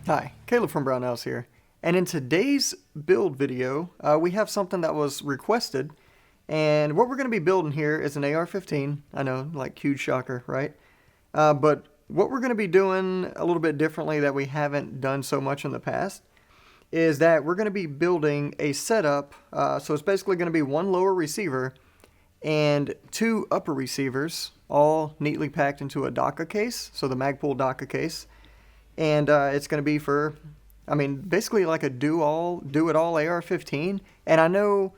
Hi, Caleb from Brownells here, and in today's build video, we have something that was requested, and what we're going to be building here is an AR-15. I know, like, huge shocker, right? But what we're going to be doing a little bit differently that we haven't done so much in the past is that we're going to be building a setup, so it's basically going to be one lower receiver and two upper receivers, all neatly packed into a DAKA case, so the Magpul DAKA case. And it's going to be for, basically like a do-it-all AR-15. And I know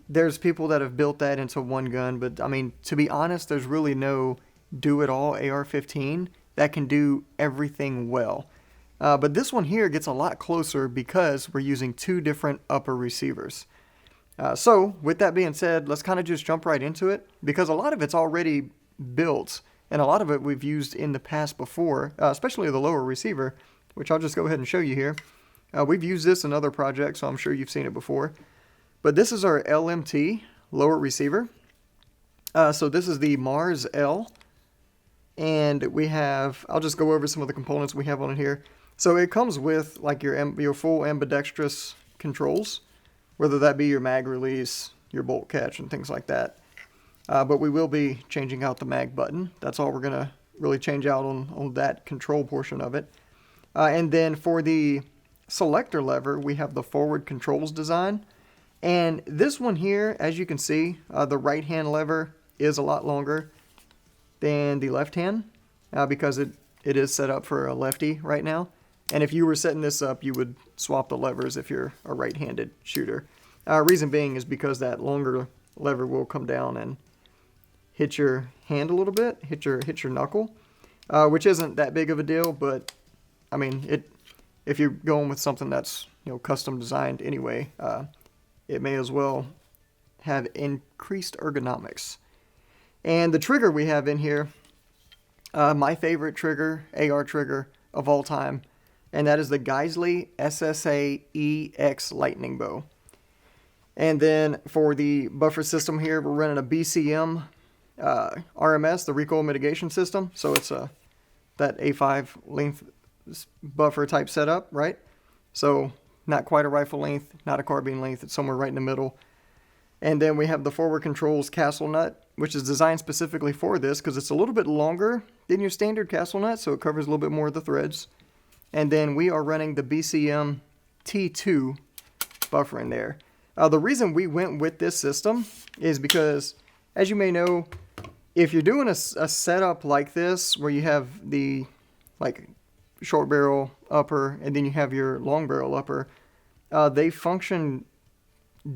there's people that have built that into one gun, but to be honest, there's really no do-it-all AR-15 that can do everything well. But this one here gets a lot closer because we're using two different upper receivers. So with that being said, let's kind of just jump right into it, because a lot of it's already built. And a lot of it we've used in the past before, especially the lower receiver, which I'll just go ahead and show you here. We've used this in other projects, so I'm sure you've seen it before. But this is our LMT lower receiver. So this is the Mars L. And we have, I'll just go over some of the components we have on it here. So it comes with like your full ambidextrous controls, whether that be your mag release, your bolt catch, and things like that. But we will be changing out the mag button. That's all we're going to really change out on that control portion of it. And then for the selector lever, we have the forward controls design. And this one here, as you can see, the right hand lever is a lot longer than the left hand because it is set up for a lefty right now. And if you were setting this up, you would swap the levers if you're a right-handed shooter. Reason being is because that longer lever will come down and hit your hand a little bit, hit your knuckle, which isn't that big of a deal, but if you're going with something that's custom designed anyway, it may as well have increased ergonomics. And the trigger we have in here, my favorite trigger, AR trigger of all time, and that is the Geissele SSA-E X Lightning Bow. And then for the buffer system here, we're running a BCM RMS, the Recoil Mitigation system. So it's that A5 length buffer type setup, right? So not quite a rifle length, not a carbine length. It's somewhere right in the middle. And then we have the forward controls castle nut, which is designed specifically for this because it's a little bit longer than your standard castle nut, so it covers a little bit more of the threads. And then we are running the BCM T2 buffer in there. The reason we went with this system is because, as you may know, if you're doing a setup like this where you have the short barrel upper and then you have your long barrel upper, they function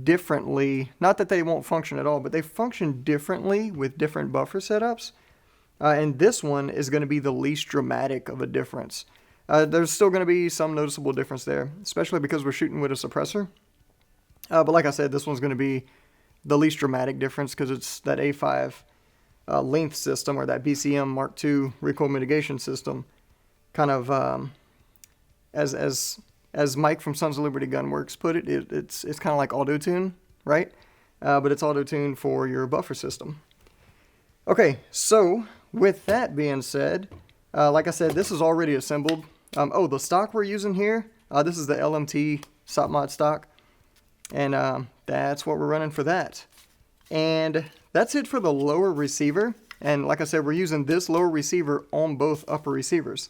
differently. Not that they won't function at all, but they function differently with different buffer setups. And this one is going to be the least dramatic of a difference. There's still going to be some noticeable difference there, especially because we're shooting with a suppressor. But like I said, this one's going to be the least dramatic difference because it's that A5 length system, or that BCM Mark II recoil mitigation system. Kind of as Mike from Sons of Liberty Gunworks put it, it's kind of like auto-tune, right? But it's auto-tune for your buffer system. Okay, so with that being said, like I said, this is already assembled. The stock we're using here, this is the LMT SOP mod stock. And that's what we're running for that. And that's it for the lower receiver. And like I said, we're using this lower receiver on both upper receivers.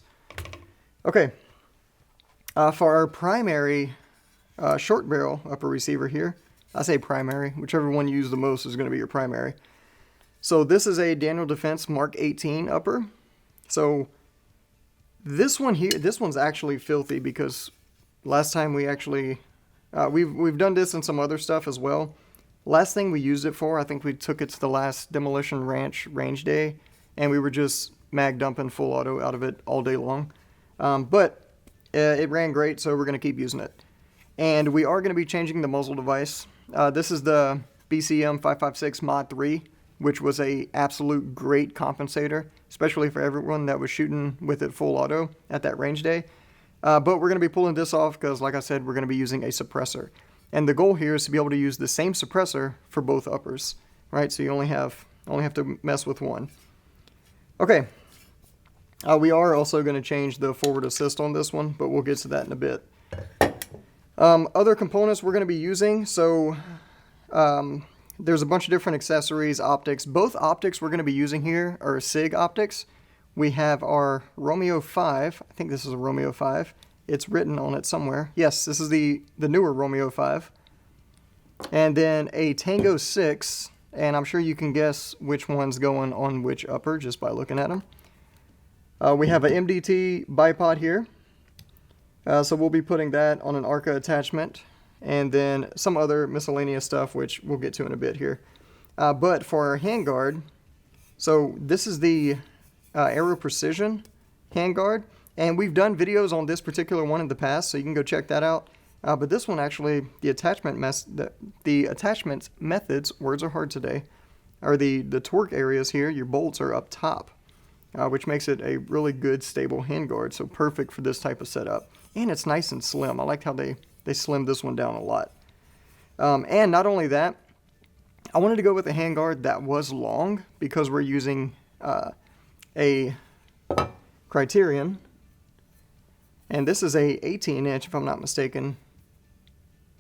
Okay. For our primary short barrel upper receiver here, I say primary, whichever one you use the most is going to be your primary. So this is a Daniel Defense Mark 18 upper. So this one here, this one's actually filthy because last time we actually... we've done this in some other stuff as well. Last thing we used it for, I think we took it to the last Demolition Ranch range day, and we were just mag dumping full auto out of it all day long. But it ran great, so we're going to keep using it. And we are going to be changing the muzzle device. This is the BCM 556 Mod 3, which was a absolute great compensator, especially for everyone that was shooting with it full auto at that range day. But we're going to be pulling this off because, like I said, we're going to be using a suppressor. And the goal here is to be able to use the same suppressor for both uppers, right? So you only have to mess with one. Okay, We are also going to change the forward assist on this one, but we'll get to that in a bit. Other components we're going to be using, so there's a bunch of different accessories, optics. Both optics we're going to be using here are SIG optics. We have our Romeo 5. I think this is a Romeo 5. It's written on it somewhere. Yes, this is the newer Romeo 5. And then a Tango 6, and I'm sure you can guess which one's going on which upper just by looking at them. We have an MDT bipod here. So we'll be putting that on an ARCA attachment, and then some other miscellaneous stuff, which we'll get to in a bit here. But for our handguard, so this is the Aero Precision handguard, and we've done videos on this particular one in the past, so you can go check that out. But this one actually, the attachment methods, words are hard today, are the torque areas here. Your bolts are up top, which makes it a really good stable handguard, so perfect for this type of setup. And it's nice and slim. I like how they slimmed this one down a lot. And not only that, I wanted to go with a handguard that was long because we're using a Criterion. And this is a 18-inch, if I'm not mistaken.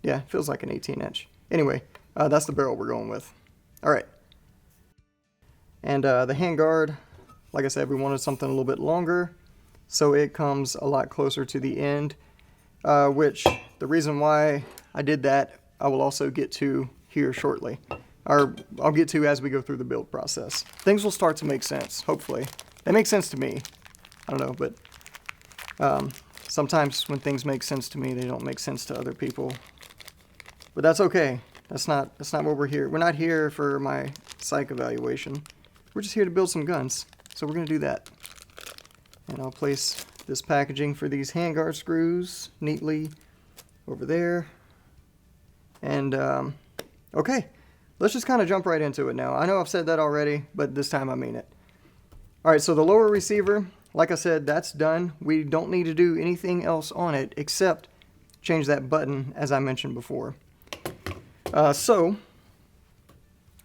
Yeah, it feels like an 18-inch. Anyway, that's the barrel we're going with. All right. And the handguard, like I said, we wanted something a little bit longer, so it comes a lot closer to the end, which the reason why I did that, I will also get to here shortly. Or I'll get to as we go through the build process. Things will start to make sense, hopefully. They make sense to me. I don't know, but sometimes when things make sense to me, they don't make sense to other people. But that's okay. That's not what we're here. We're not here for my psych evaluation. We're just here to build some guns. So we're going to do that. And I'll place this packaging for these handguard screws neatly over there. And okay, let's just kind of jump right into it now. I know I've said that already, but this time I mean it. All right, so the lower receiver, like I said, that's done. We don't need to do anything else on it except change that button, as I mentioned before. So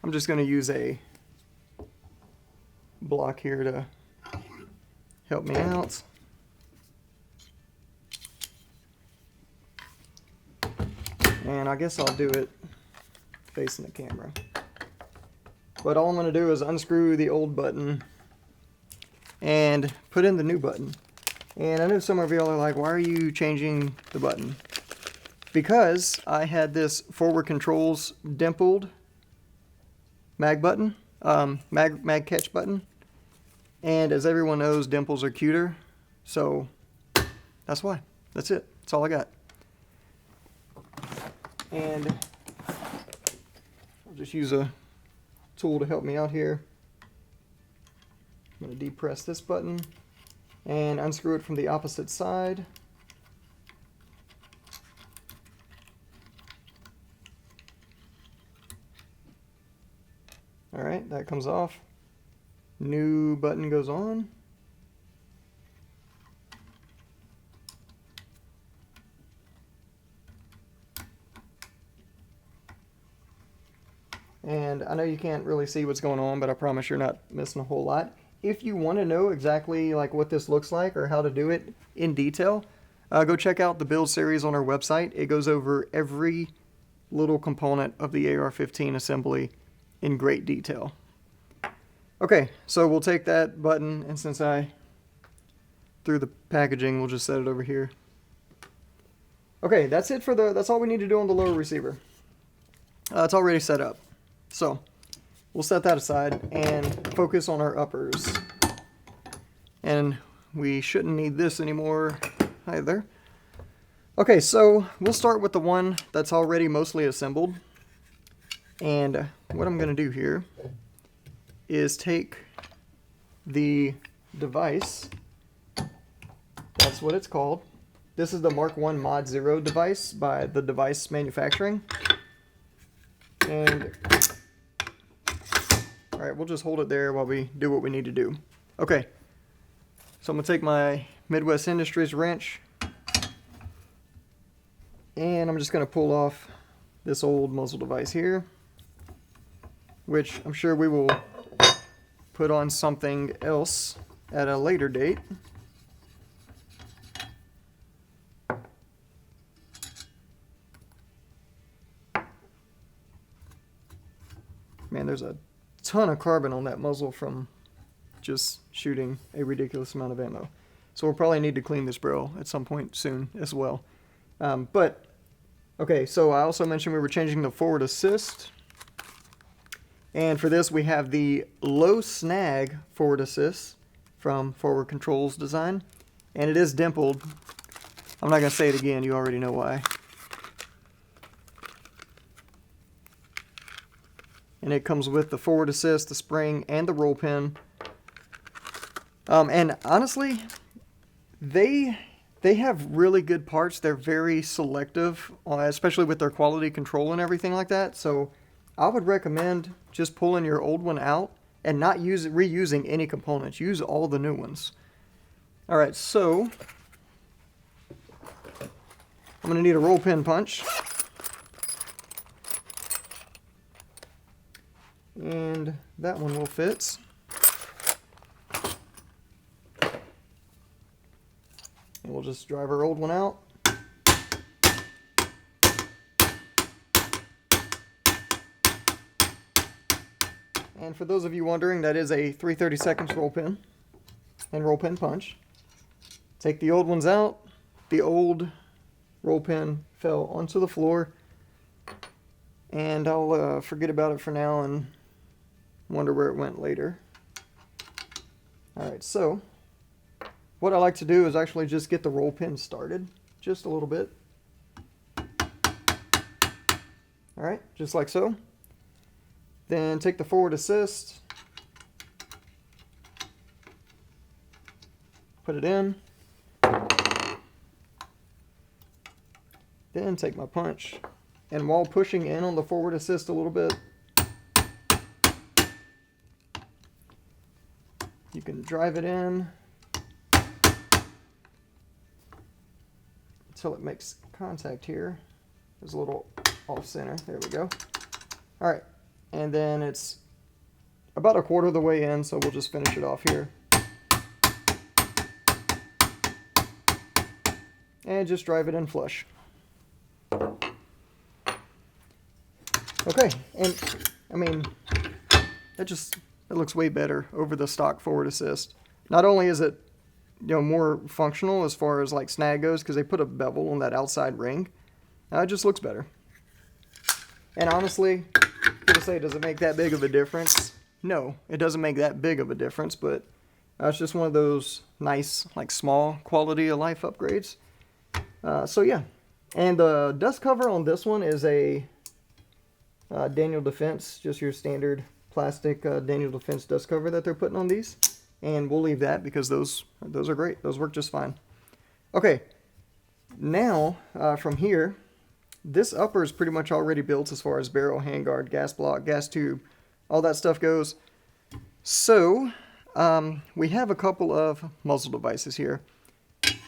I'm just going to use a block here to help me out. And I guess I'll do it facing the camera. But all I'm going to do is unscrew the old button and put in the new button. And I know some of y'all are like, why are you changing the button? Because I had this forward controls dimpled mag button, mag catch button. And as everyone knows, dimples are cuter. So that's why. That's it. That's all I got. And I'll just use a tool to help me out here. I'm going to depress this button and unscrew it from the opposite side. Alright, that comes off. New button goes on. And I know you can't really see what's going on, but I promise you're not missing a whole lot. If you want to know exactly like what this looks like or how to do it in detail, go check out the build series on our website. It goes over every little component of the AR-15 assembly in great detail. Okay, so we'll take that button, and since I threw the packaging, we'll just set it over here. Okay, that's it for that's all we need to do on the lower receiver. It's already set up. So we'll set that aside and focus on our uppers. And we shouldn't need this anymore either. Okay, so we'll start with the one that's already mostly assembled. And what I'm going to do here is take the device, that's what it's called. This is the Mark 1 Mod 0 device by the device manufacturing. And alright, we'll just hold it there while we do what we need to do. Okay, so I'm going to take my Midwest Industries wrench and I'm just going to pull off this old muzzle device here, which I'm sure we will put on something else at a later date. Man, there's a ton of carbon on that muzzle from just shooting a ridiculous amount of ammo. So we'll probably need to clean this barrel at some point soon as well. Okay, so I also mentioned we were changing the forward assist. And for this, we have the low snag forward assist from Forward Controls Design. And it is dimpled. I'm not going to say it again, you already know why. And it comes with the forward assist, the spring, and the roll pin. And honestly, they have really good parts. They're very selective, especially with their quality control and everything like that. So I would recommend just pulling your old one out and not reusing any components. Use all the new ones. All right, so I'm going to need a roll pin punch. And that one will fit. And we'll just drive our old one out. And for those of you wondering, that is a 3/32 roll pin and roll pin punch. Take the old ones out. The old roll pin fell onto the floor. And I'll forget about it for now and wonder where it went later. Alright, so what I like to do is actually just get the roll pin started just a little bit. Alright, just like so. Then take the forward assist, put it in, then take my punch, and while pushing in on the forward assist a little bit, you can drive it in until it makes contact here. There's a little off center, there we go. Alright. And then it's about a quarter of the way in, so we'll just finish it off here. And just drive it in flush. Okay, and I mean, it looks way better over the stock forward assist. Not only is it, more functional as far as like snag goes, because they put a bevel on that outside ring, it just looks better. And honestly, people say, does it make that big of a difference? No, it doesn't make that big of a difference, but it's just one of those nice, like small quality of life upgrades. So yeah, and the dust cover on this one is a Daniel Defense, just your standard plastic Daniel Defense dust cover that they're putting on these. And we'll leave that because those are great. Those work just fine. Okay, now from here, this upper is pretty much already built as far as barrel, handguard, gas block, gas tube, all that stuff goes. So we have a couple of muzzle devices here.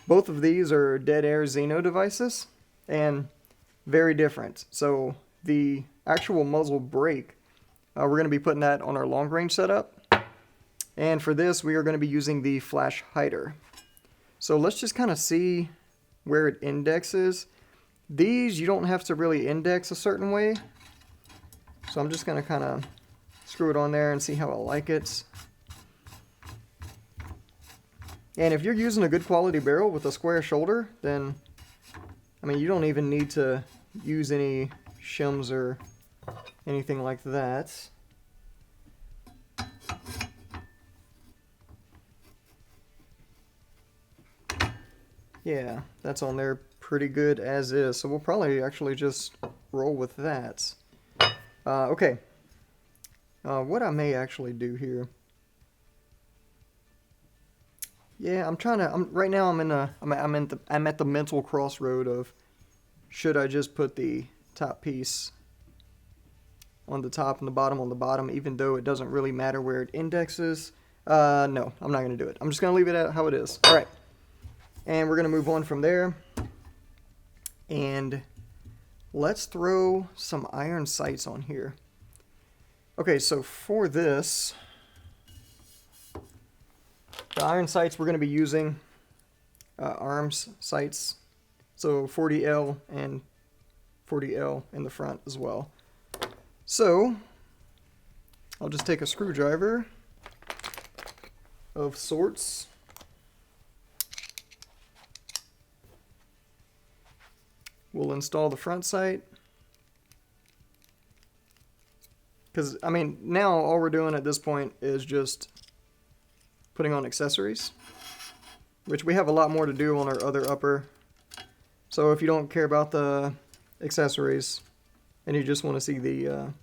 Both of these are dead air Xeno devices and very different. So the actual muzzle brake, we're going to be putting that on our long range setup. And for this, we are going to be using the flash hider. So let's just kind of see where it indexes. These, you don't have to really index a certain way. So I'm just going to kind of screw it on there and see how I like it. And if you're using a good quality barrel with a square shoulder, then, I mean, you don't even need to use any shims or anything like that. Yeah, that's on there pretty good as is. So we'll probably actually just roll with that. Okay. What I may actually do here. Yeah, right now I'm at the mental crossroad of should I just put the top piece on the top and the bottom on the bottom, even though it doesn't really matter where it indexes. No, I'm not going to do it. I'm just going to leave it at how it is. All right. And we're going to move on from there. And let's throw some iron sights on here. Okay, so for this, The iron sights we're going to be using arms sights, so 40L and 40L in the front as well. So I'll just take a screwdriver of sorts. We'll install the front sight. Because, I mean, now all we're doing at this point is just putting on accessories, which we have a lot more to do on our other upper. So if you don't care about the accessories and you just want to see the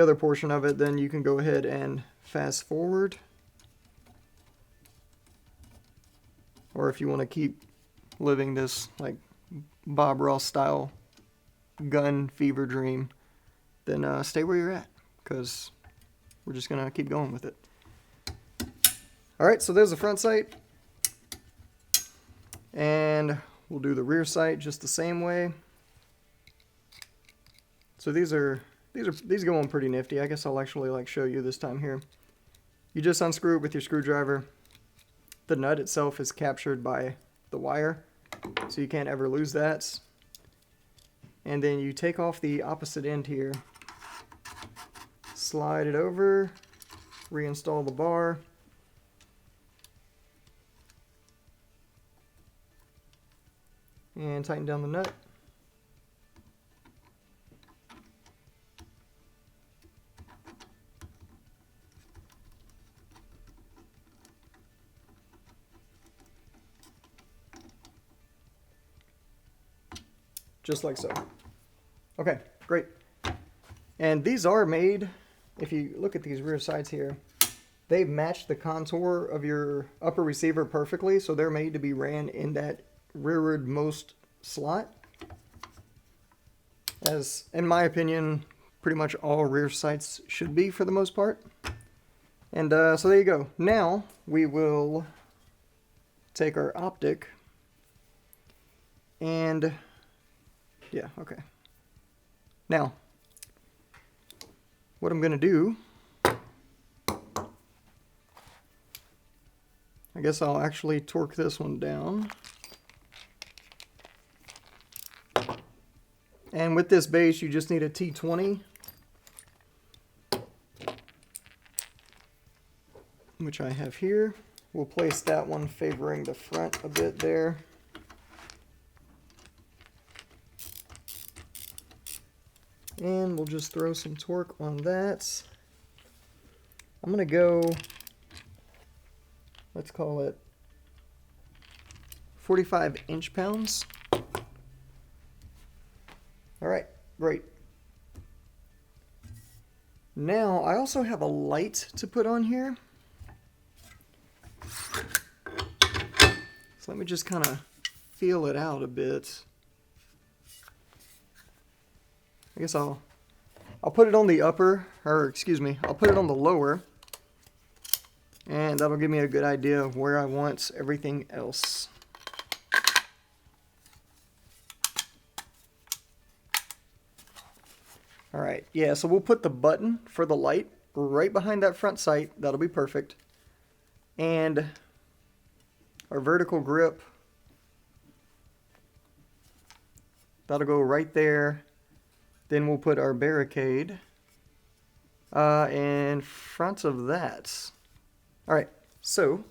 other portion of it, then you can go ahead and fast forward. Or if you want to keep living this like Bob Ross style gun fever dream, then stay where you're at, because we're just gonna keep going with it. Alright, so there's the front sight, and we'll do the rear sight just the same way. So these go on pretty nifty. I guess I'll actually like show you this time here. You just unscrew it with your screwdriver. The nut itself is captured by the wire, so you can't ever lose that. And then you take off the opposite end here, slide it over, reinstall the bar, and tighten down the nut. Just like so. Okay, great. And these are made, if you look at these rear sights here, they've matched the contour of your upper receiver perfectly, so they're made to be ran in that rearward-most slot. As, in my opinion, pretty much all rear sights should be for the most part. And so there you go. Now we will take our optic and... yeah, okay. Now, what I'm going to do, I guess I'll actually torque this one down. And with this base, you just need a T20, which I have here. We'll place that one favoring the front a bit there. And we'll just throw some torque on that. I'm going to go, let's call it 45 inch-pounds. Alright, great. Now, I also have a light to put on here. So let me just kind of feel it out a bit. I guess I'll put it on the upper, or excuse me, I'll put it on the lower, and that'll give me a good idea of where I want everything else. Alright, yeah, so we'll put the button for the light right behind that front sight. That'll be perfect. And our vertical grip, that'll go right there. Then we'll put our barricade in front of that. Alright, so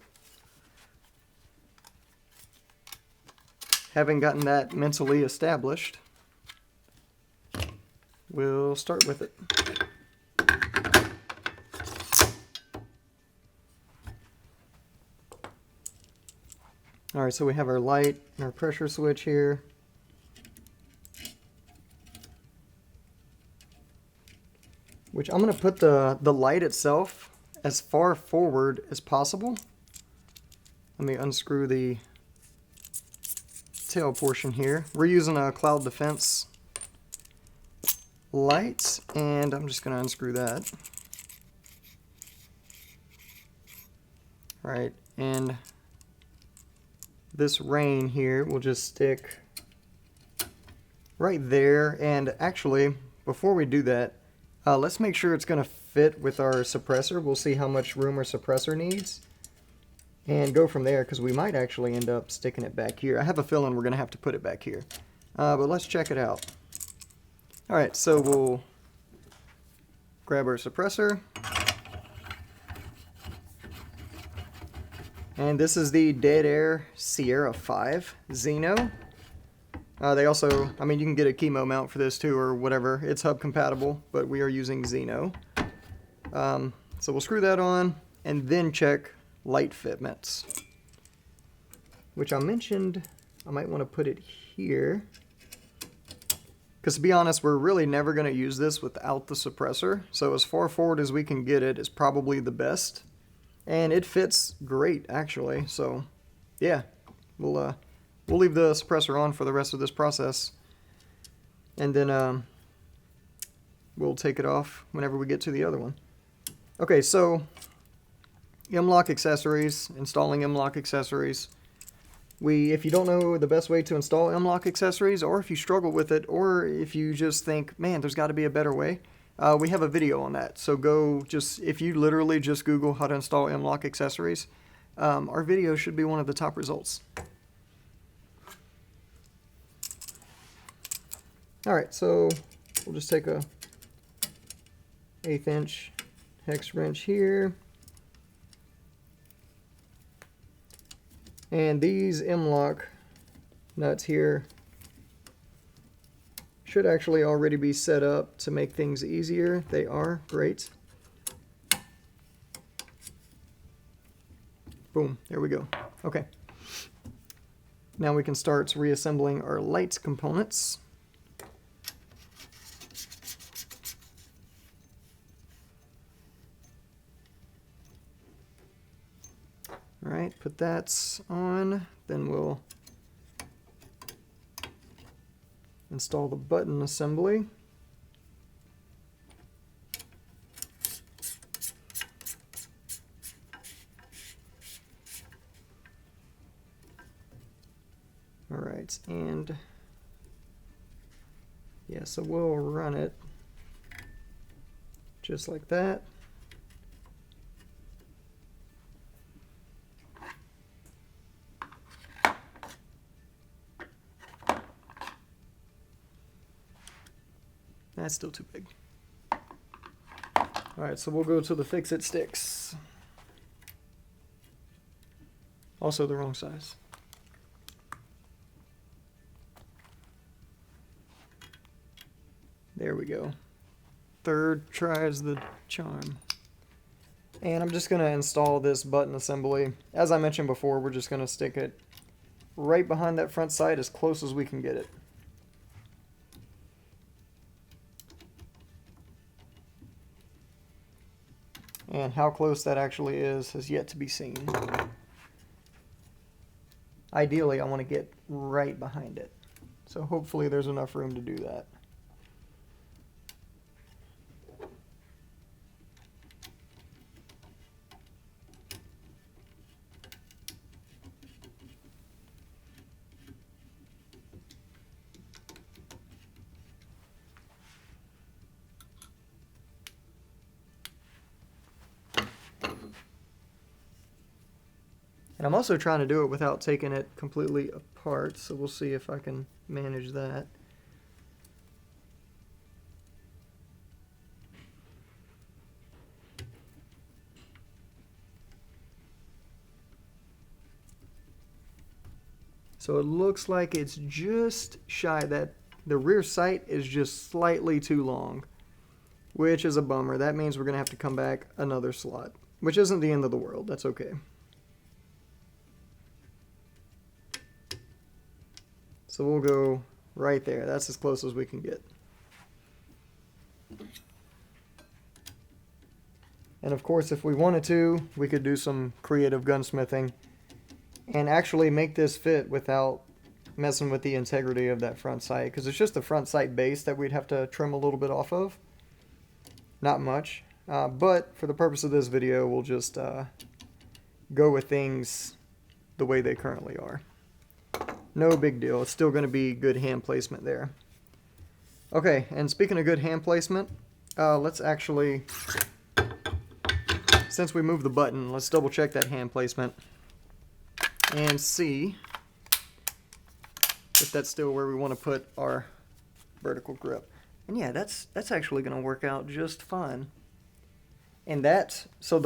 having gotten that mentally established, we'll start with it. Alright, so we have our light and our pressure switch here. Which I'm going to put the light itself as far forward as possible. Let me unscrew the tail portion here. We're using a cloud defense light, and I'm just going to unscrew that. Alright, and this rain here will just stick right there. And actually, before we do that, Let's make sure it's going to fit with our suppressor. We'll see how much room our suppressor needs and go from there, because we might actually end up sticking it back here. I have a feeling we're going to have to put it back here. But let's check it out. Alright, so we'll grab our suppressor. And this is the Dead Air Sierra 5 Xeno. They also, I mean, you can get a chemo mount for this too, or whatever. It's hub compatible, but we are using Xeno. So we'll screw that on, and then check light fitments. Which I mentioned I might want to put it here. Because to be honest, we're really never going to use this without the suppressor. So as far forward as we can get it is probably the best. And it fits great, actually. So, yeah, we'll leave the suppressor on for the rest of this process. And then we'll take it off whenever we get to the other one. Okay, so M-LOK accessories, installing M-LOK accessories. If you don't know the best way to install M-LOK accessories, or if you struggle with it, or if you just think, man, there's got to be a better way, we have a video on that. So if you literally just Google how to install M-LOK accessories, our video should be one of the top results. Alright, so we'll just take a 1/8 inch hex wrench here. And these M-LOK nuts here should actually already be set up to make things easier. They are. Great. Boom. There we go. Okay. Now we can start reassembling our lights components. Alright, put that on, then we'll install the button assembly. Alright, and yeah, so we'll run it just like that. That's still too big. Alright, so we'll go to the fix-it sticks. Also the wrong size. There we go. Third tries the charm. And I'm just going to install this button assembly. As I mentioned before, we're just going to stick it right behind that front sight as close as we can get it. And how close that actually is has yet to be seen. Ideally, I want to get right behind it. So hopefully there's enough room to do that. And I'm also trying to do it without taking it completely apart, so we'll see if I can manage that. So it looks like it's just shy, that the rear sight is just slightly too long, which is a bummer. That means we're going to have to come back another slot, which isn't the end of the world. That's okay. So we'll go right there. That's as close as we can get. And of course, if we wanted to, we could do some creative gunsmithing and actually make this fit without messing with the integrity of that front sight, because it's just the front sight base that we'd have to trim a little bit off of. Not much. But for the purpose of this video, we'll just go with things the way they currently are. No big deal. It's still going to be good hand placement there. Okay, and speaking of good hand placement, Let's actually, since we moved the button, let's double check that hand placement and see if that's still where we want to put our vertical grip. And yeah, that's actually going to work out just fine. And so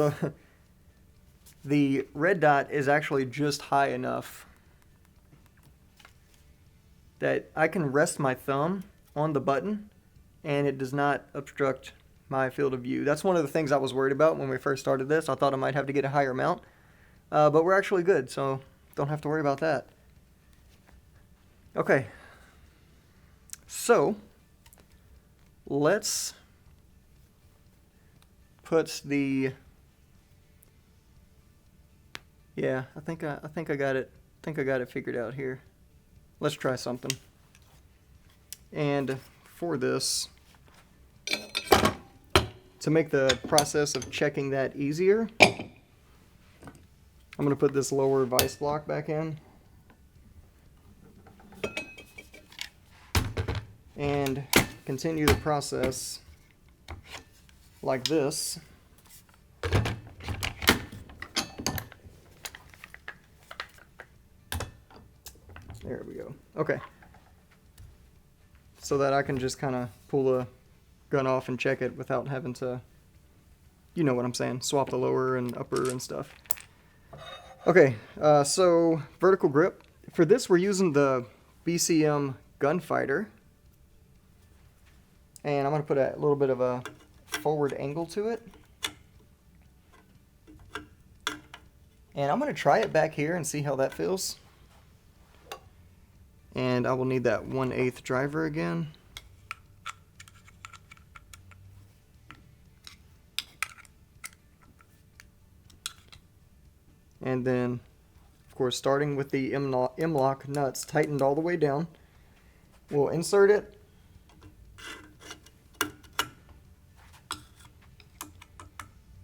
the red dot is actually just high enough that I can rest my thumb on the button and it does not obstruct my field of view. That's one of the things I was worried about when we first started this. I thought I might have to get a higher mount, but we're actually good, so don't have to worry about that. Okay, so let's put the, yeah, I think I got it. I think I got it figured out here. Let's try something. And for this, to make the process of checking that easier, I'm going to put this lower vice block back in. And continue the process like this. There we go. Okay. So that I can just kind of pull the gun off and check it without having to, you know what I'm saying, swap the lower and upper and stuff. Okay, so vertical grip. For this we're using the BCM Gunfighter. And I'm going to put a little bit of a forward angle to it. And I'm going to try it back here and see how that feels. And I will need that 1/8 driver again. And then, of course, starting with the M-lock nuts tightened all the way down, we'll insert it.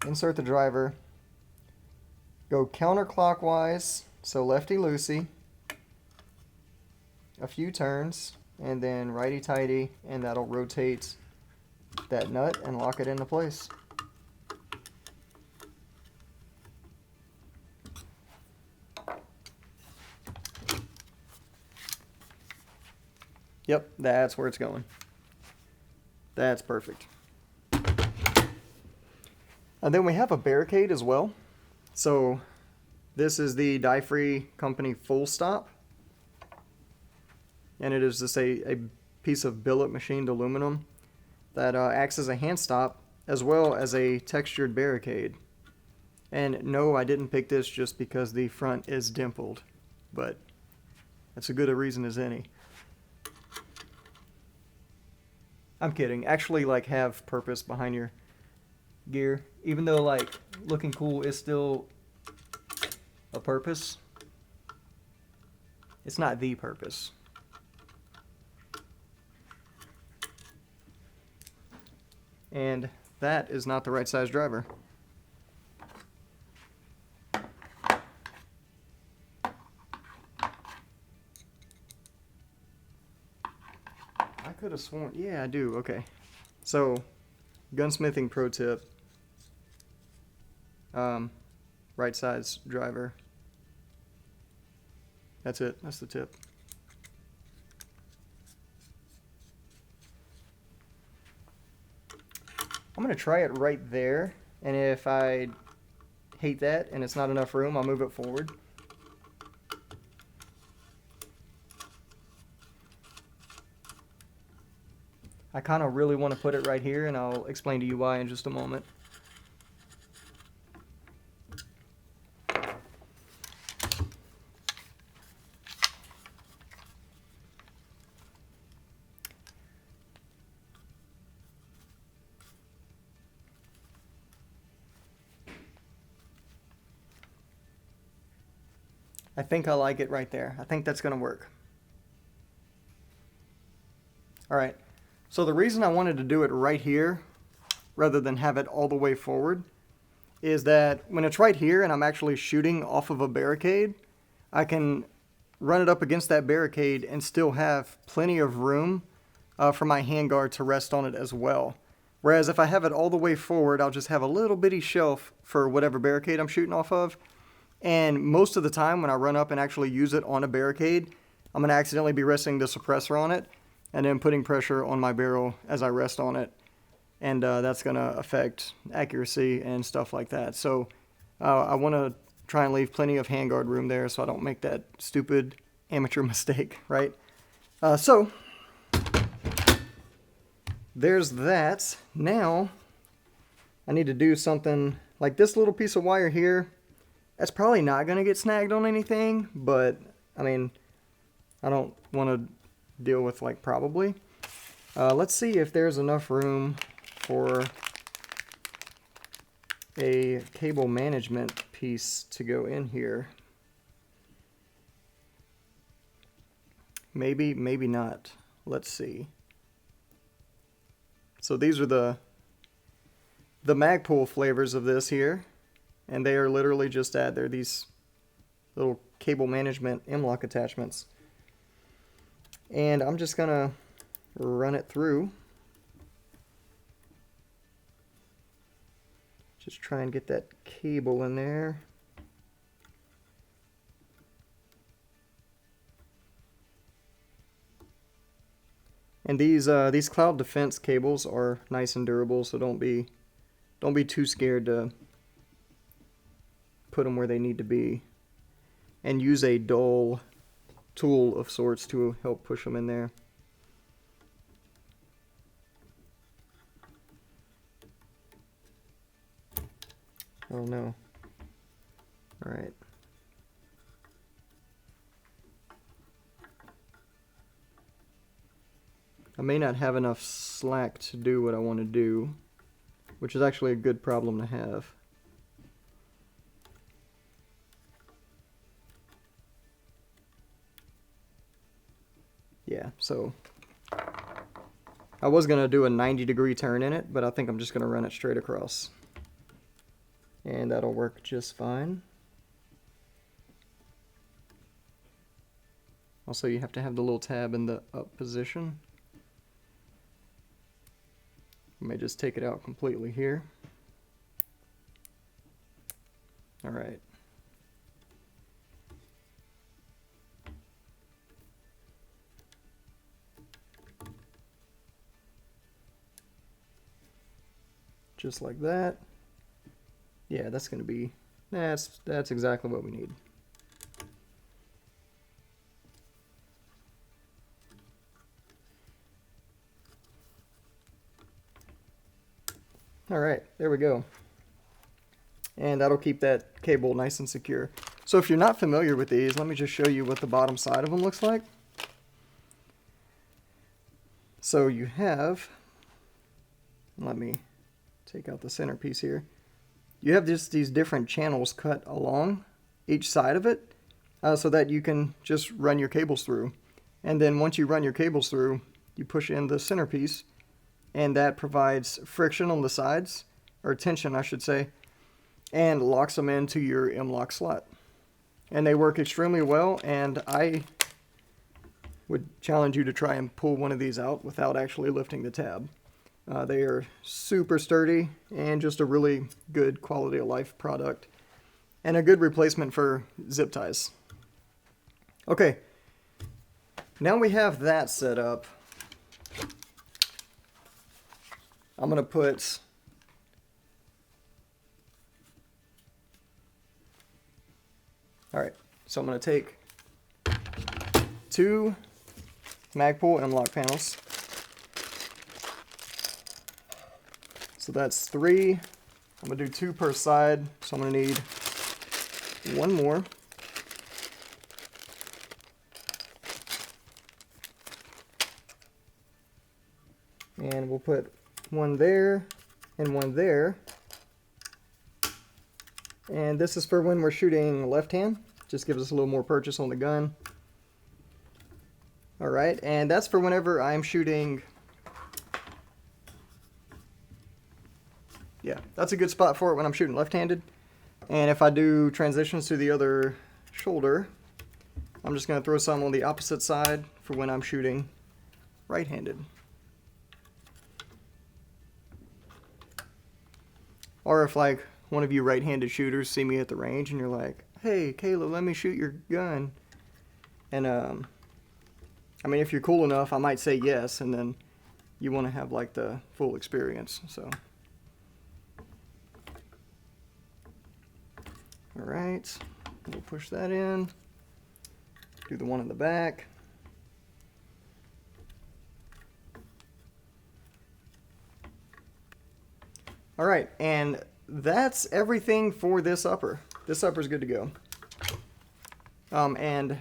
Insert the driver, go counterclockwise, so lefty-loosey, a few turns, and then righty-tighty, and that'll rotate that nut and lock it into place. Yep, that's where it's going. That's perfect. And then we have a barricade as well. So this is the Die-Free Company Full Stop. And it is just a piece of billet machined aluminum that acts as a hand stop as well as a textured barricade. And no, I didn't pick this just because the front is dimpled, but that's as good a reason as any. I'm kidding. Actually, like, have purpose behind your gear, even though like looking cool is still a purpose. It's not the purpose. And that is not the right size driver. I could have sworn, yeah, I do. Okay, so gunsmithing pro tip. Right size driver. That's it. That's the tip. I'm going to try it right there, and if I hate that and it's not enough room, I'll move it forward. I kind of really want to put it right here, and I'll explain to you why in just a moment. I think I like it right there. I think that's going to work. All right. So the reason I wanted to do it right here rather than have it all the way forward is that when it's right here and I'm actually shooting off of a barricade, I can run it up against that barricade and still have plenty of room for my handguard to rest on it as well. Whereas if I have it all the way forward, I'll just have a little bitty shelf for whatever barricade I'm shooting off of. And most of the time when I run up and actually use it on a barricade, I'm going to accidentally be resting the suppressor on it and then putting pressure on my barrel as I rest on it. And that's going to affect accuracy and stuff like that. So I want to try and leave plenty of handguard room there so I don't make that stupid amateur mistake, right? So there's that. Now I need to do something like this little piece of wire here. That's probably not going to get snagged on anything, but I mean, I don't want to deal with like probably. Let's see if there's enough room for a cable management piece to go in here. Maybe, maybe not. Let's see. So these are the Magpul flavors of this here, and they are literally just that. They're these little cable management M-lock attachments. And I'm just gonna run it through. Just try and get that cable in there. And these cloud defense cables are nice and durable, so don't be too scared to put them where they need to be. And use a dull tool of sorts to help push them in there. Oh no. Alright. I may not have enough slack to do what I want to do, which is actually a good problem to have. Yeah, so I was going to do a 90-degree turn in it, but I think I'm just going to run it straight across. And that'll work just fine. Also, you have to have the little tab in the up position. You may just take it out completely here. All right. Just like that. Yeah, that's going to be, that's exactly what we need. All right, there we go. And that'll keep that cable nice and secure. So if you're not familiar with these, let me just show you what the bottom side of them looks like. So you have, let me take out the centerpiece here. You have just these different channels cut along each side of it so that you can just run your cables through. And then once you run your cables through, you push in the centerpiece, and that provides friction on the sides, or tension I should say, and locks them into your M-lock slot. And they work extremely well, and I would challenge you to try and pull one of these out without actually lifting the tab. They are super sturdy and just a really good quality of life product and a good replacement for zip ties. Okay, now we have that set up. I'm going to put alright, so I'm going to take 2 Magpul M-lock panels. So that's 3. I'm going to do 2 per side, so I'm going to need 1 more. And we'll put 1 there and 1 there. And this is for when we're shooting left hand. Just gives us a little more purchase on the gun. Alright, and that's for whenever I'm shooting. Yeah, that's a good spot for it when I'm shooting left-handed. And if I do transitions to the other shoulder, I'm just going to throw some on the opposite side for when I'm shooting right-handed. Or if like one of you right-handed shooters see me at the range and you're like, hey, Caleb, let me shoot your gun. And I mean, if you're cool enough, I might say yes, and then you want to have like the full experience. So, all right, we'll push that in. Do the one in the back. All right, and that's everything for this upper. This upper is good to go. And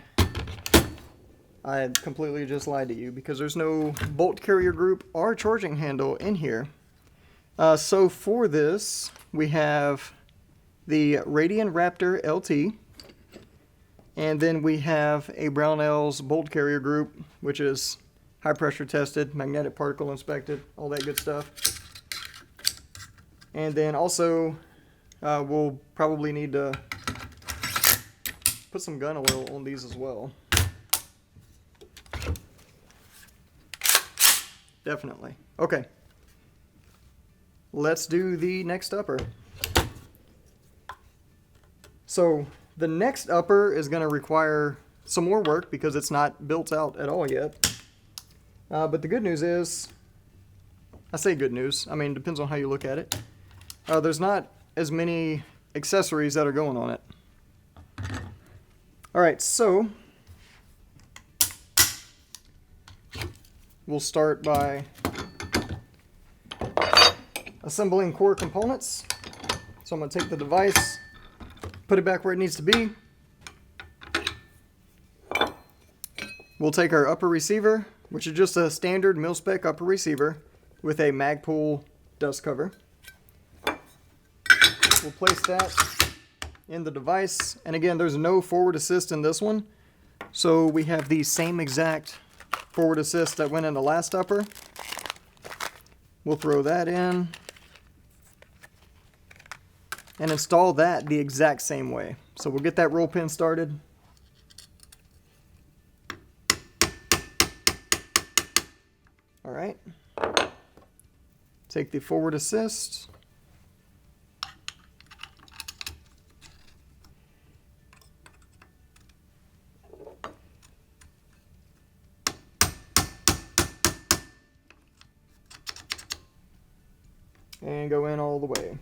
I completely just lied to you because there's no bolt carrier group or charging handle in here. So for this, we have the Radian Raptor LT, and then we have a Brownells bolt carrier group, which is high pressure tested, magnetic particle inspected, all that good stuff. And then also, we'll probably need to put some gun oil on these as well. Definitely. Okay. Let's do the next upper. So the next upper is going to require some more work because it's not built out at all yet. But the good news is, I say good news, I mean, it depends on how you look at it. There's not as many accessories that are going on it. Alright, so we'll start by assembling core components. So I'm going to take the device, put it back where it needs to be. We'll take our upper receiver, which is just a standard mil-spec upper receiver with a Magpul dust cover. We'll place that in the device, and again, there's no forward assist in this one, so we have the same exact forward assist that went in the last upper. We'll throw that in and install that the exact same way. So we'll get that roll pin started. All right, take the forward assist. And go in all the way.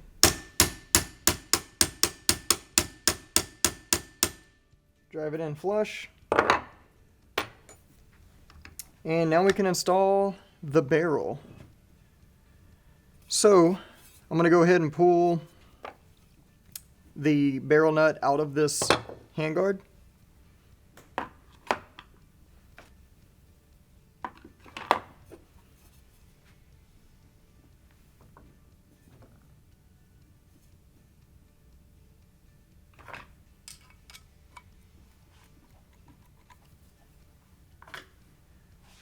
Drive it in flush. And now we can install the barrel. So I'm going to go ahead and pull the barrel nut out of this handguard.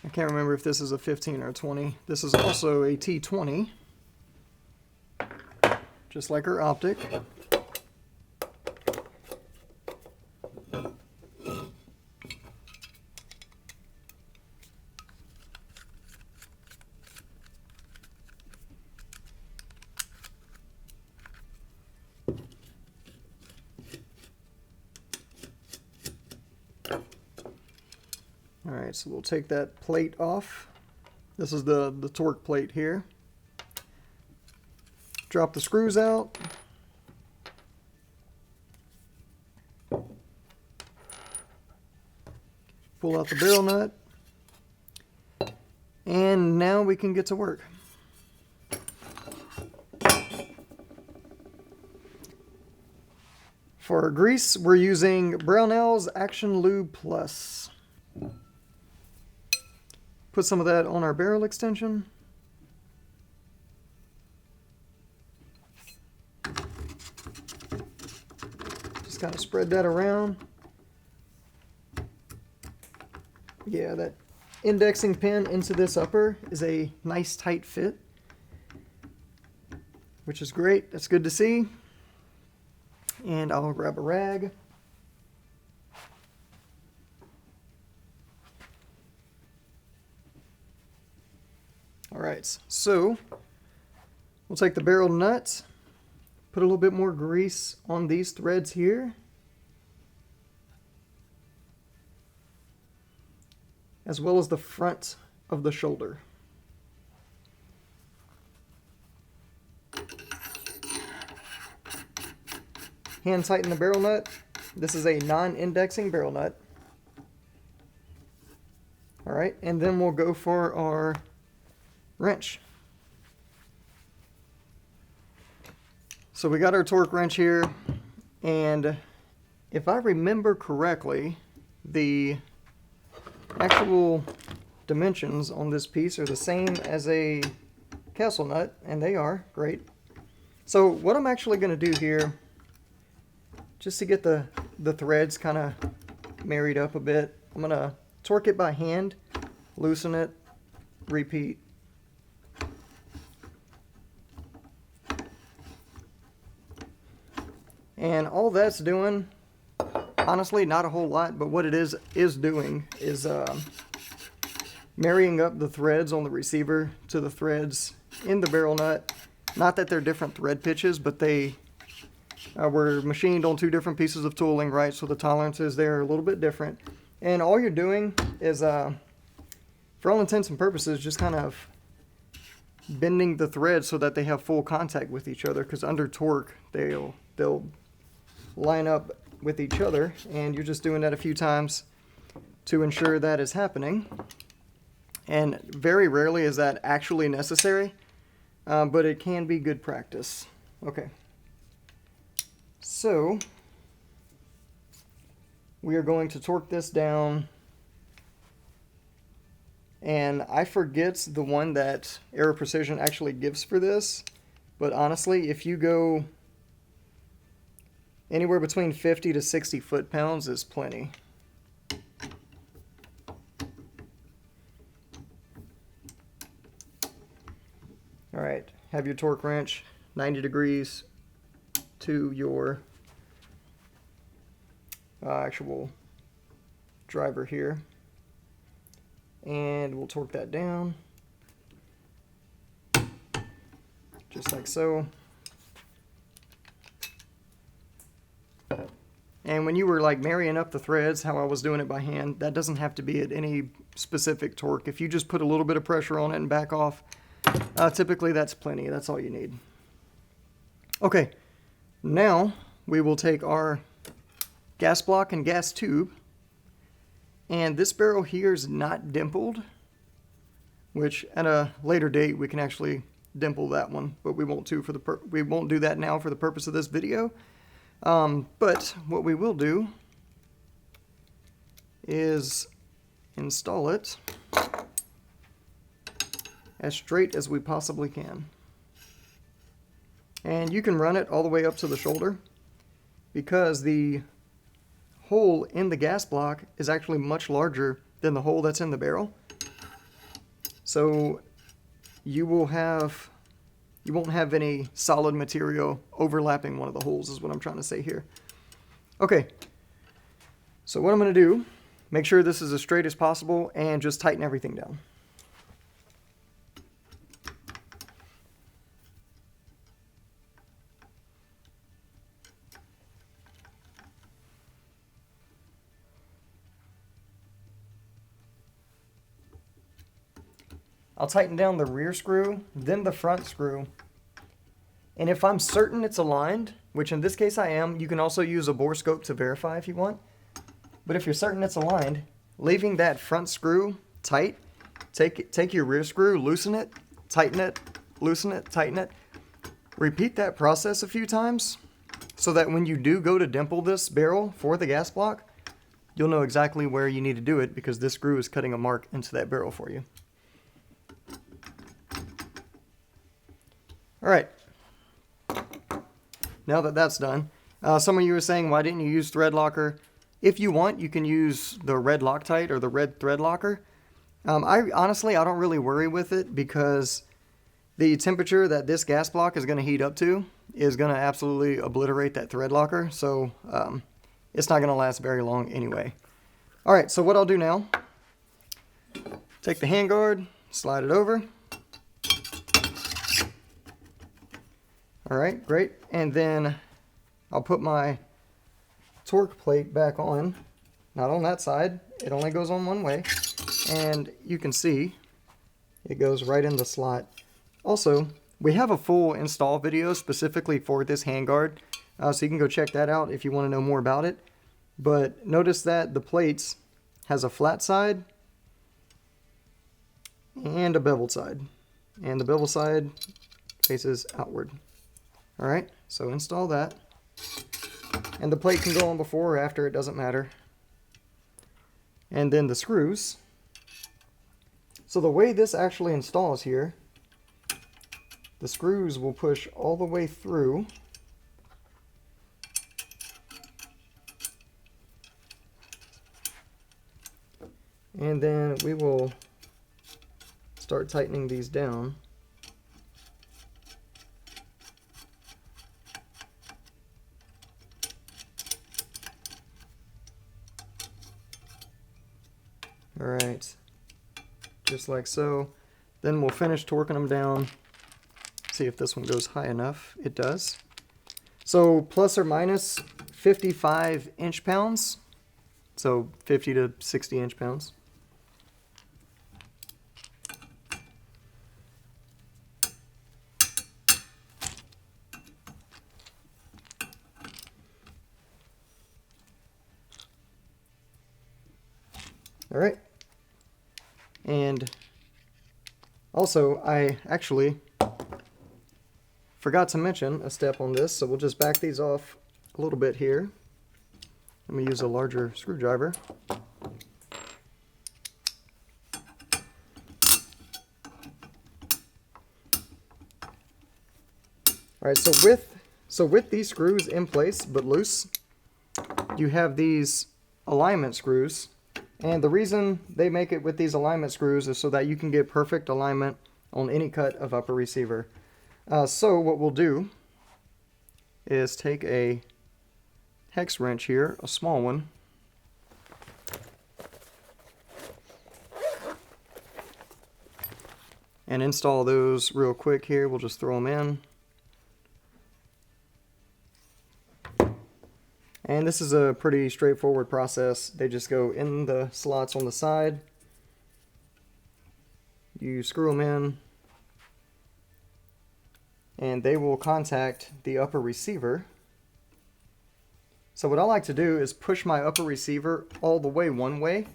I can't remember if this is a 15 or a 20. This is also a T20, just like our optic. Alright, so we'll take that plate off. This is the torque plate here. Drop the screws out. Pull out the barrel nut. And now we can get to work. For our grease, we're using Brownells Action Lube Plus. Put some of that on our barrel extension. Just kind of spread that around. Yeah, that indexing pin into this upper is a nice tight fit, which is great. That's good to see. And I'll grab a rag. Alright, so we'll take the barrel nut, put a little bit more grease on these threads here, as well as the front of the shoulder. Hand tighten the barrel nut. This is a non-indexing barrel nut. All right, and then we'll go for our wrench. So we got our torque wrench here, and if I remember correctly, the actual dimensions on this piece are the same as a castle nut, and they are great. So what I'm actually going to do here, just to get the threads kind of married up a bit, I'm going to torque it by hand, loosen it, repeat. And all that's doing, honestly, not a whole lot, but what it is doing is marrying up the threads on the receiver to the threads in the barrel nut. Not that they're different thread pitches, but they were machined on two different pieces of tooling, right? So the tolerances there are a little bit different. And all you're doing is, for all intents and purposes, just kind of bending the threads so that they have full contact with each other, because under torque, they'll line up with each other, and you're just doing that a few times to ensure that is happening. And very rarely is that actually necessary, but it can be good practice. Okay. So we are going to torque this down, and I forget the one that Aero Precision actually gives for this, but honestly, if you go anywhere between 50 to 60 foot-pounds is plenty. All right, have your torque wrench 90 degrees to your actual driver here, and we'll torque that down just like so. And when you were like marrying up the threads, how I was doing it by hand, that doesn't have to be at any specific torque. If you just put a little bit of pressure on it and back off, typically that's plenty. That's all you need. Okay, now we will take our gas block and gas tube, and this barrel here is not dimpled, which at a later date we can actually dimple that one, but we won't do that now for the purpose of this video. But what we will do is install it as straight as we possibly can. And you can run it all the way up to the shoulder, because the hole in the gas block is actually much larger than the hole that's in the barrel. So you won't have any solid material overlapping one of the holes, is what I'm trying to say here. Okay, so what I'm going to do, make sure this is as straight as possible and just tighten everything down. I'll tighten down the rear screw, then the front screw. And if I'm certain it's aligned, which in this case I am, you can also use a bore scope to verify if you want. But if you're certain it's aligned, leaving that front screw tight, take your rear screw, loosen it, tighten it, loosen it, tighten it. Repeat that process a few times so that when you do go to dimple this barrel for the gas block, you'll know exactly where you need to do it, because this screw is cutting a mark into that barrel for you. All right, now that that's done, some of you were saying, why didn't you use thread locker? If you want, you can use the red Loctite or the red thread locker. Honestly, I don't really worry with it, because the temperature that this gas block is going to heat up to is going to absolutely obliterate that thread locker. So it's not going to last very long anyway. All right, so what I'll do now, take the handguard, slide it over. All right, great. And then I'll put my torque plate back on, not on that side. It only goes on one way. And you can see it goes right in the slot. Also, we have a full install video specifically for this handguard, so you can go check that out if you want to know more about it. But notice that the plates has a flat side and a beveled side. And the bevel side faces outward. Alright, so install that. And the plate can go on before or after, it doesn't matter. And then the screws. So the way this actually installs here, the screws will push all the way through. And then we will start tightening these down. Alright, just like so. Then we'll finish torquing them down. See if this one goes high enough. It does. So plus or minus 55 inch-pounds. So 50 to 60 inch-pounds. All right. And also, I actually forgot to mention a step on this, so we'll just back these off a little bit here. Let me use a larger screwdriver. All right, so with these screws in place but loose, you have these alignment screws. And the reason they make it with these alignment screws is so that you can get perfect alignment on any cut of upper receiver. So what we'll do is take a hex wrench here, a small one, and install those real quick here. We'll just throw them in. And this is a pretty straightforward process. They just go in the slots on the side. You screw them in, and they will contact the upper receiver. So what I like to do is push my upper receiver all the way one way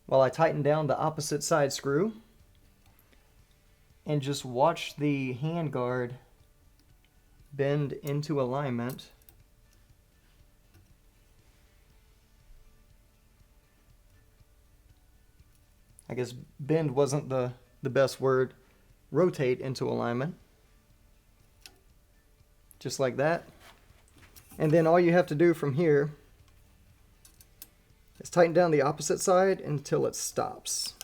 while I tighten down the opposite side screw, and just watch the handguard bend into alignment. I guess bend wasn't the best word. Rotate into alignment. Just like that. And then all you have to do from here is tighten down the opposite side until it stops.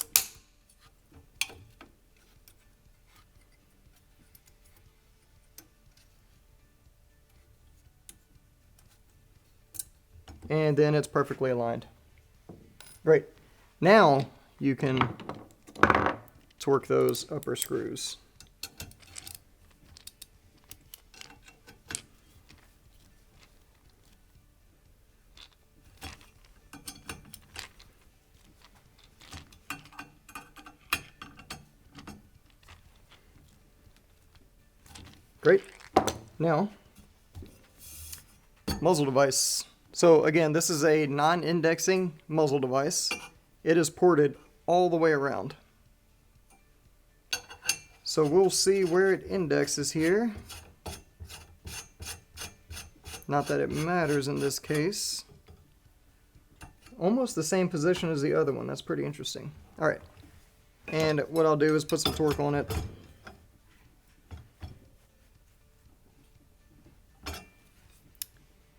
And then it's perfectly aligned. Great. Now you can torque those upper screws. Great. Now, muzzle device. So again, this is a non-indexing muzzle device. It is ported all the way around. So we'll see where it indexes here. Not that it matters in this case. Almost the same position as the other one. That's pretty interesting. All right. And what I'll do is put some torque on it.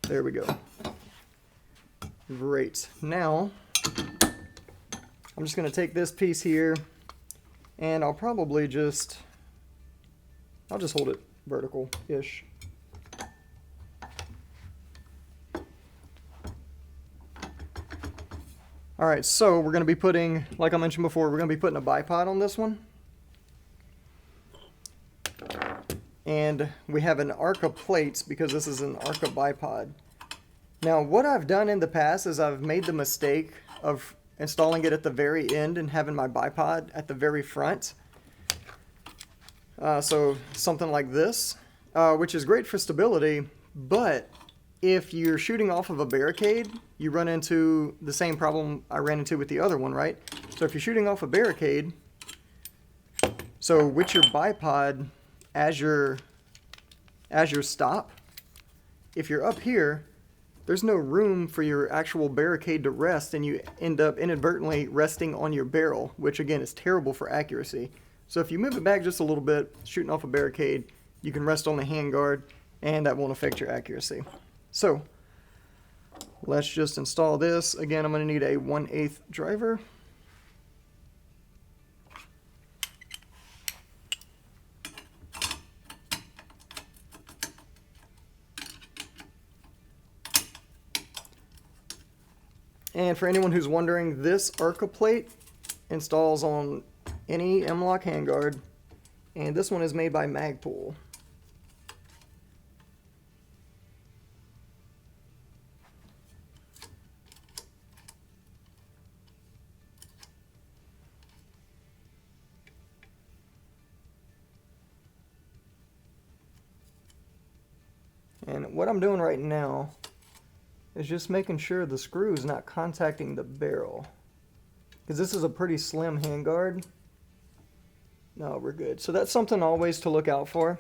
There we go. Great. Now, I'm just going to take this piece here, and I'll probably just hold it vertical-ish. Alright, so we're going to be putting, like I mentioned before, we're going to be putting a bipod on this one. and we have an ARCA plates because this is an ARCA bipod. Now what I've done in the past is I've made the mistake of installing it at the very end and having my bipod at the very front. So something like this, which is great for stability, but if you're shooting off of a barricade, you run into the same problem I ran into with the other one, right? So if you're shooting off a barricade, so with your bipod as your stop, if you're up here, there's no room for your actual barricade to rest, and you end up inadvertently resting on your barrel, which again is terrible for accuracy. So if you move it back just a little bit, shooting off a barricade, you can rest on the handguard, and that won't affect your accuracy. So let's just install this. Again, I'm going to need a 1/8 driver. And for anyone who's wondering, this ARCA plate installs on any M-LOK handguard, and this one is made by Magpul. And what I'm doing right now is just making sure the screw is not contacting the barrel, because this is a pretty slim handguard. No, we're good. So that's something always to look out for.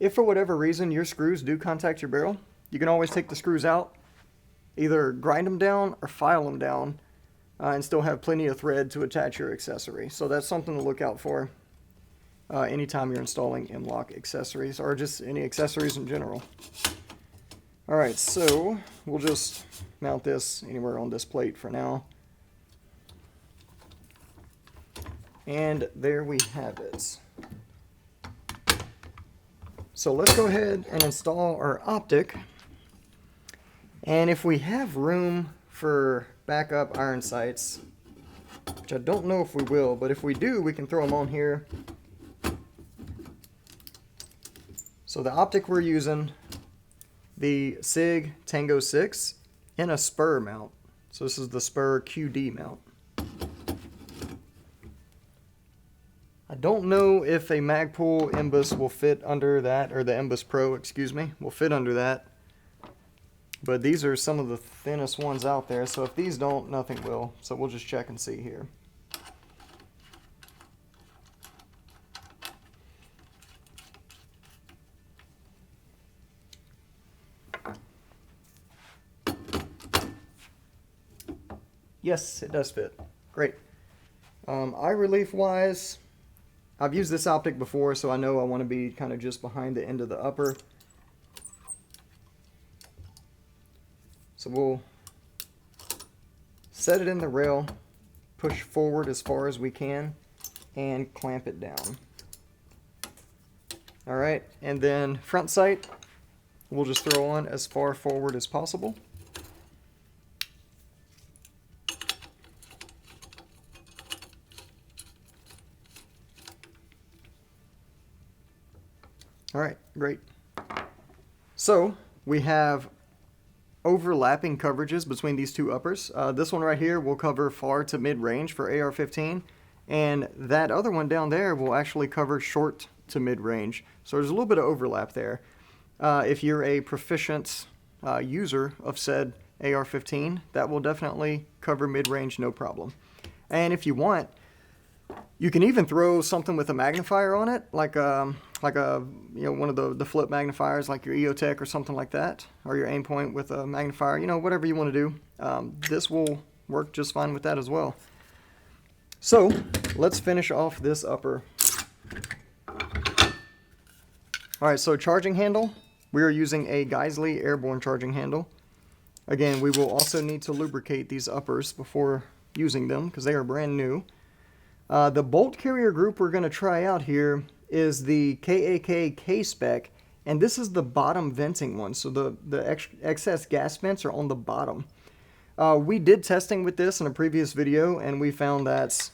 If for whatever reason your screws do contact your barrel, you can always take the screws out, either grind them down or file them down, and still have plenty of thread to attach your accessory. So that's something to look out for anytime you're installing M-LOK accessories, or just any accessories in general. Alright, so we'll just mount this anywhere on this plate for now. And there we have it. So let's go ahead and install our optic. And if we have room for backup iron sights, which I don't know if we will, but if we do, we can throw them on here. So the optic we're using, the SIG Tango 6 in a spur mount. So this is the spur QD mount. I don't know if a Magpul Imbus will fit under that, or the Imbus Pro, excuse me, will fit under that. But these are some of the thinnest ones out there, so if these don't, nothing will. So we'll just check and see here. Yes, it does fit. Great. Eye relief wise, I've used this optic before, so I know I want to be kind of just behind the end of the upper. So we'll set it in the rail, push forward as far as we can, and clamp it down. Alright, and then front sight, we'll just throw on as far forward as possible. Alright, great. So we have overlapping coverages between these two uppers. This one right here will cover far to mid-range for AR-15, and that other one down there will actually cover short to mid-range. So there's a little bit of overlap there. If you're a proficient user of said AR-15, that will definitely cover mid-range no problem. And if you want, you can even throw something with a magnifier on it, like a one of the flip magnifiers, like your EOTech or something like that, or your aim point with a magnifier, whatever you want to do. This will work just fine with that as well. So let's finish off this upper. Alright, so charging handle, we are using a Geissele airborne charging handle. Again, we will also need to lubricate these uppers before using them because they are brand new. The bolt carrier group we're going to try out here is the KAK K-Spec, and this is the bottom venting one, so the excess gas vents are on the bottom. We did testing with this in a previous video, and we found that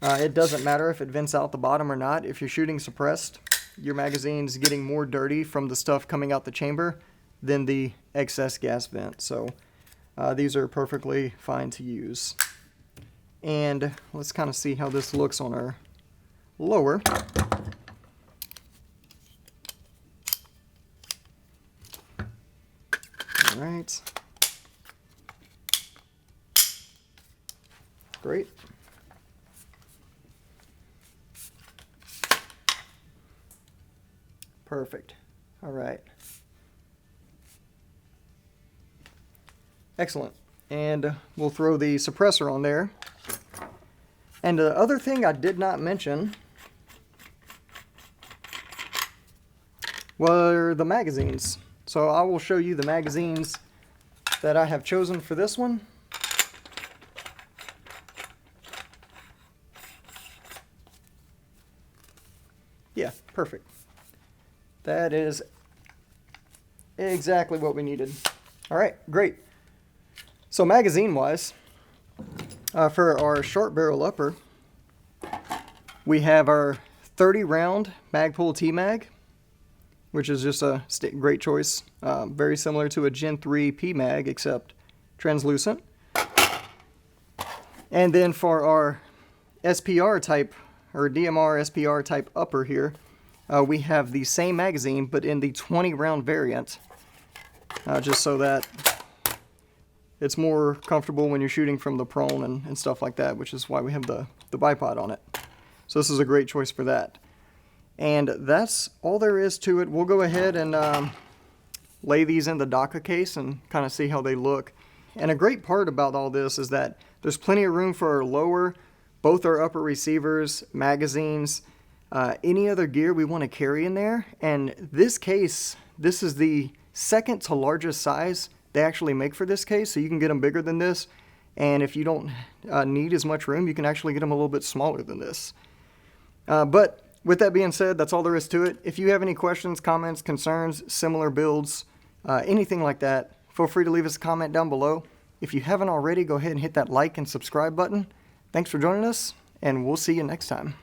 it doesn't matter if it vents out the bottom or not. If you're shooting suppressed, your magazine's getting more dirty from the stuff coming out the chamber than the excess gas vent. So these are perfectly fine to use. And let's kind of see how this looks on our lower. All right. Great. Perfect. All right. Excellent. And we'll throw the suppressor on there. And the other thing I did not mention were the magazines. So I will show you the magazines that I have chosen for this one. Yeah, perfect. That is exactly what we needed. All right, great. So magazine-wise, for our short barrel upper, we have our 30-round Magpul T-Mag, which is just a great choice. Very similar to a Gen 3 P-Mag, except translucent. And then for our SPR type, or DMR SPR type upper here, we have the same magazine, but in the 20-round variant, just so that it's more comfortable when you're shooting from the prone and stuff like that, which is why we have the bipod on it. So this is a great choice for that. And that's all there is to it. We'll go ahead and lay these in the DAKA case and kind of see how they look. And a great part about all this is that there's plenty of room for our lower, both our upper receivers, magazines, any other gear we want to carry in there. And this case, this is the second to largest size they actually make for this case, so you can get them bigger than this. And if you don't need as much room, you can actually get them a little bit smaller than this. But with that being said, that's all there is to it. If you have any questions, comments, concerns, similar builds, anything like that, feel free to leave us a comment down below. If you haven't already, go ahead and hit that like and subscribe button. Thanks for joining us, and we'll see you next time.